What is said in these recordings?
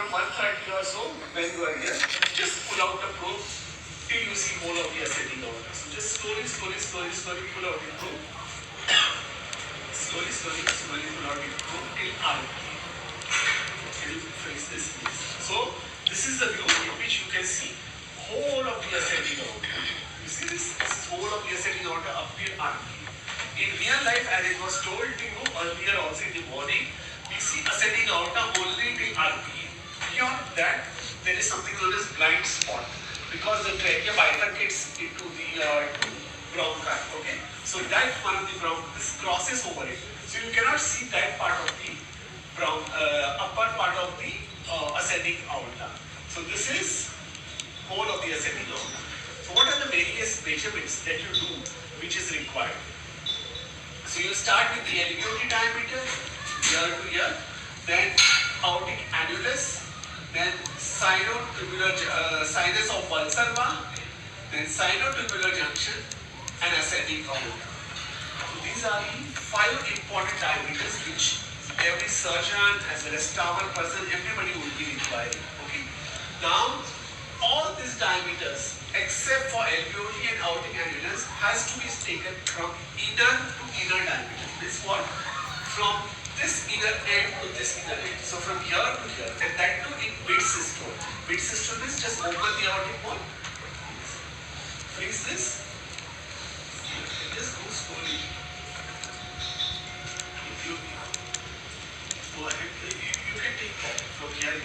around 130 or so, when you are here, just pull out the probe till you see whole of the ascending aorta. So just slowly pull out the probe. Slowly pull out the probe till RPE. Can you face this, please? So this is the view in which you can see whole of the ascending aorta. You see this? This is whole of the ascending aorta up till RPE. In real life, as it was told to you earlier also in the morning, we see ascending aorta only till RPE. Beyond that, there is something known as blind spot because the trachea bifurcates into the bronchi. Okay, so that one of the this crosses over it, so you cannot see that part of the upper part of the ascending aorta. So this is whole of the ascending aorta. So what are the various measurements that you do which is required? So you start with the alveolar diameter, ear to ear, then aortic annulus, then sinotubular sinus of Valsalva, then sinotubular junction, and ascending aorta. So these are the 5 important diameters which every surgeon as well as travel person, everybody will be requiring. Okay. Now all these diameters except for alveoli and aortic annulus has to be taken from inner to inner diameter. This what? From this inner end to this inner end. So from here to here, and that too in mid-systole. Mid-systole is just open the aortic wall. Freeze this. Just go slowly. If you go ahead, you can take that from here.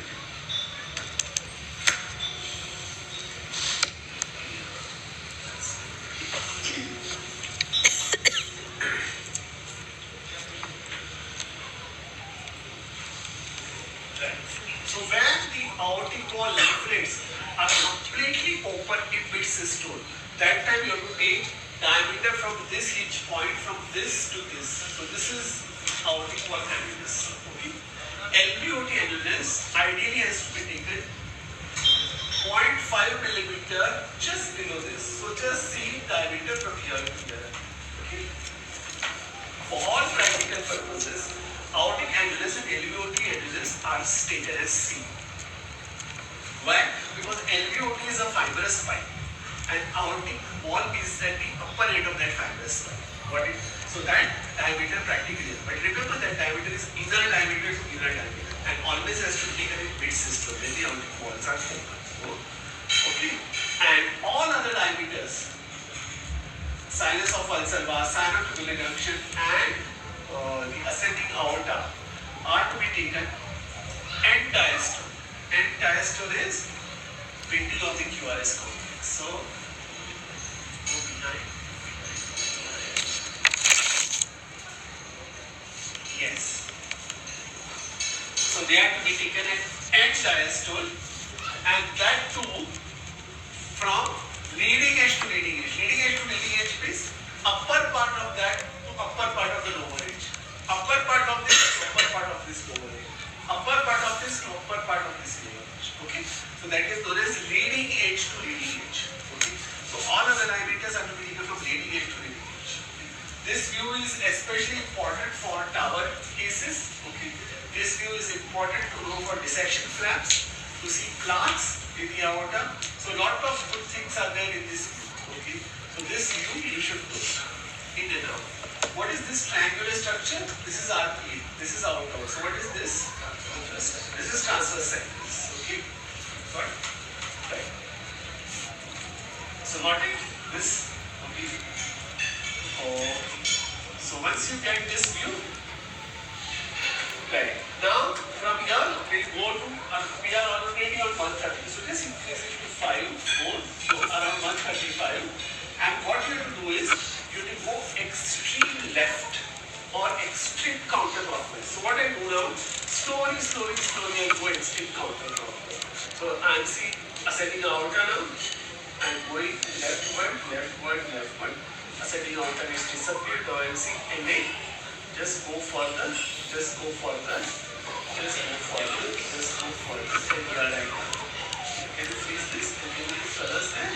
So when the aortic wall leaflets are completely open in mid-systole, that time you have to take diameter from this hinge point from this to this. So this is aortic wall annulus. Okay. Alveoli annulus ideally has to be taken 0.5 millimeter just below this. So just see diameter from here to here. Okay. For all practical purposes, aortic annulus and alveoli annulus are stated as C. Why? Because alveoli is a fibrous pipe and aortic wall is at the upper end of that fibrous pipe. Got it? So that diameter practically is. But remember that diameter is inner diameter to inner diameter and always has to be taken in mid-systole when the aortic walls are open. So, okay. And all other diameters, sinus of Valsalva, sinotubular junction and the ascending aorta are to be taken end diastole. End diastole is bending of the QRS complex. So, go behind. Yes. So they are to be taken at end diastole, and that too from leading edge to leading edge. Leading edge to leading edge means upper part of that to upper part of the lower edge. Upper part of this to upper part of this lower edge. Upper part of this to upper part of this lower edge. Okay. So that is known as leading edge to leading edge. Okay. So all other diameters are to be taken from leading edge to leading edge. Okay. This view is especially important for tower cases. Okay. This view is important to know for dissection flaps, to see plaques in the aorta. So lot of good things are there in this view. Okay. So this view you should do in and out. What is this triangular structure? This is RPE. This is aorta. So what is this? This is transverse sepsis. Okay. Got it? Right. So got it? This. Okay. Oh. So once you get this view, right. Now from here we'll go to we are already on 130. So just increase it to 5, 4, so around 135. And what you have to do is you have to go extreme left or extreme counterclockwise. So what I do now, slowly I go extreme counterclockwise. So I'm seeing ascending aorta now. I'm going leftward. Ascending aorta is disappeared. Now I'm seeing LA. Just go further. And you are right. Can you freeze this? Can you understand?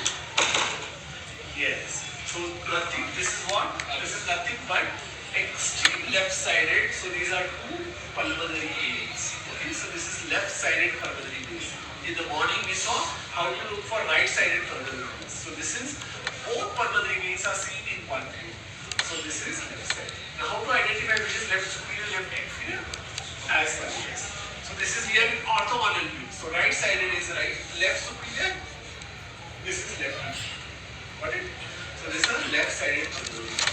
Yes. So nothing. This is what? This is nothing but extreme left-sided. So these are two pulmonary areas. Okay. So this is left-sided pulmonary veins. In the morning we saw how to look for right-sided pulmonary veins. So this is both pulmonary veins are seen in one view. So this is left side. Now how to identify which is left superior, left inferior? As follows. So this is here in orthogonal view. So right-sided is right, left superior. This is left inferior. Got it? So this is left-sided pulmonary vein.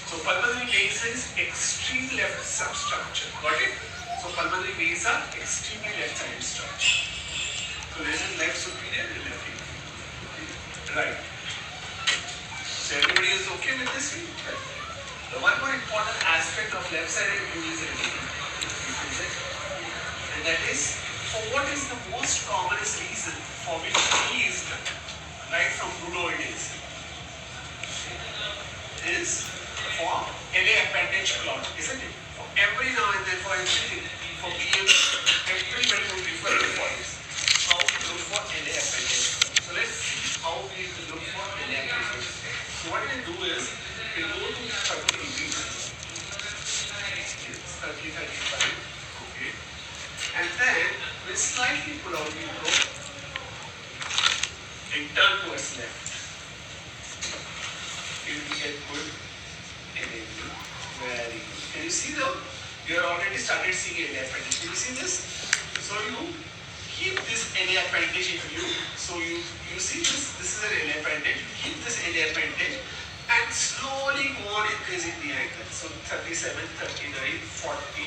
So pulmonary veins is extreme left substructure. Got it? So pulmonary veins are extremely left-sided structure. So this is left superior and left inferior. Right. So everybody is okay with this view? Right. The one more important aspect of left-sided view is and that is for what is the most commonest reason for which E is done, right from Bruno it is for LA appendage clot, isn't it? For every now and then, for everything, for BM, everybody would refer to what is how to look for LA appendage clot. So let's see how we need to look for LA appendage clot. So what we do is we go to 30 degrees, 30, 35, okay, and then we slightly pull out the probe and turn towards left. It will get good. Very good. Can you see though? You have already started seeing LA appendage. Can you see this? So you keep this LA appendage in view. So you see this. This is an LA appendage. You keep this LA appendage and slowly go on increasing the angle. So 37, 39, 40,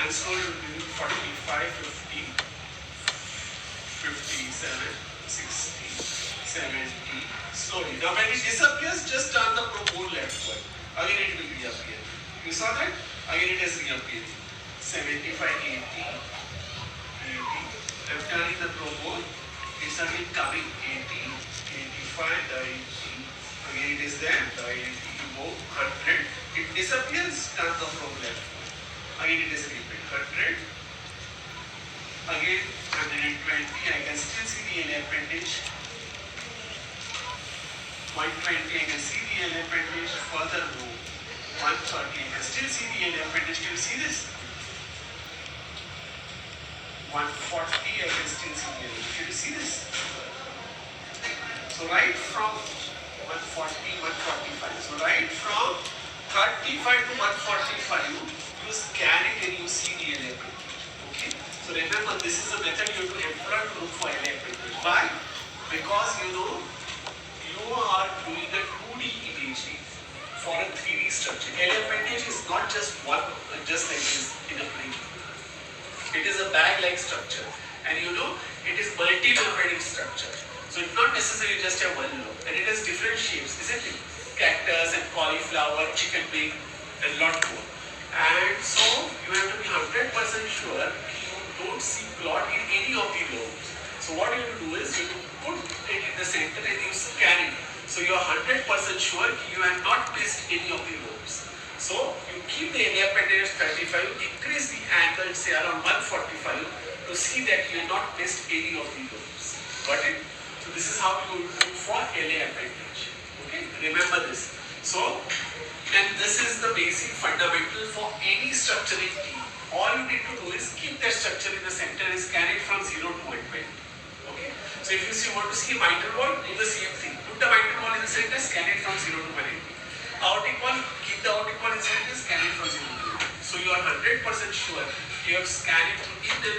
and slowly 45, 50, 57, 60, 70. Slowly. Now when it disappears, just turn the probe more leftward. Again it will reappear. You saw that? Again it is reappearing. 75, 80, 80. I'm turning the probe more. It's again coming. 80, 85, 90. Again it is there. 90, you go 100. It disappears, turn the probe leftward. Again it is repeat. 100. Again 120. I can still see the LA appendage. 120, I can see the LA appendage. Further move. 130, I can still see the LA appendage. Can you see this? 140, I can still see the LA. Can you see this? So right from 140, 145. So right from 35 to 145, you scan it and you see the LA appendage. Okay? So remember, this is a method you have to employ to look for LA appendage. Why? Because you know, you are doing a 2D imaging for a 3D structure. LA appendage is not just one, just like this in a plane. It is a bag-like structure, and you know it is multi-lobed structure. So it's not necessarily just a one lobe, and it has different shapes, isn't it? Cactus and cauliflower, chicken wing, and lot more. And so you have to be 100% sure you don't see clot in any of the lobes. So what you have to do is you put it in the center and you scan it. So you are 100% sure you have not missed any of the lobes. So you keep the LA appendage 35, increase the angle say around 145 to see that you have not missed any of the lobes. Got it? So this is how you look for LA appendage. Okay? Remember this. So, and this is the basic fundamental for any structure in T. All you need to do is keep that structure in the center and scan it from 0 to 120. Okay? So if you want to see a mitral wall, do the same thing. Put the mitral wall in the center, scan it from 0 to 180. Aortic wall, keep the aortic wall in the center, scan it from 0 to 180. So you are 100% sure you have scanned it in the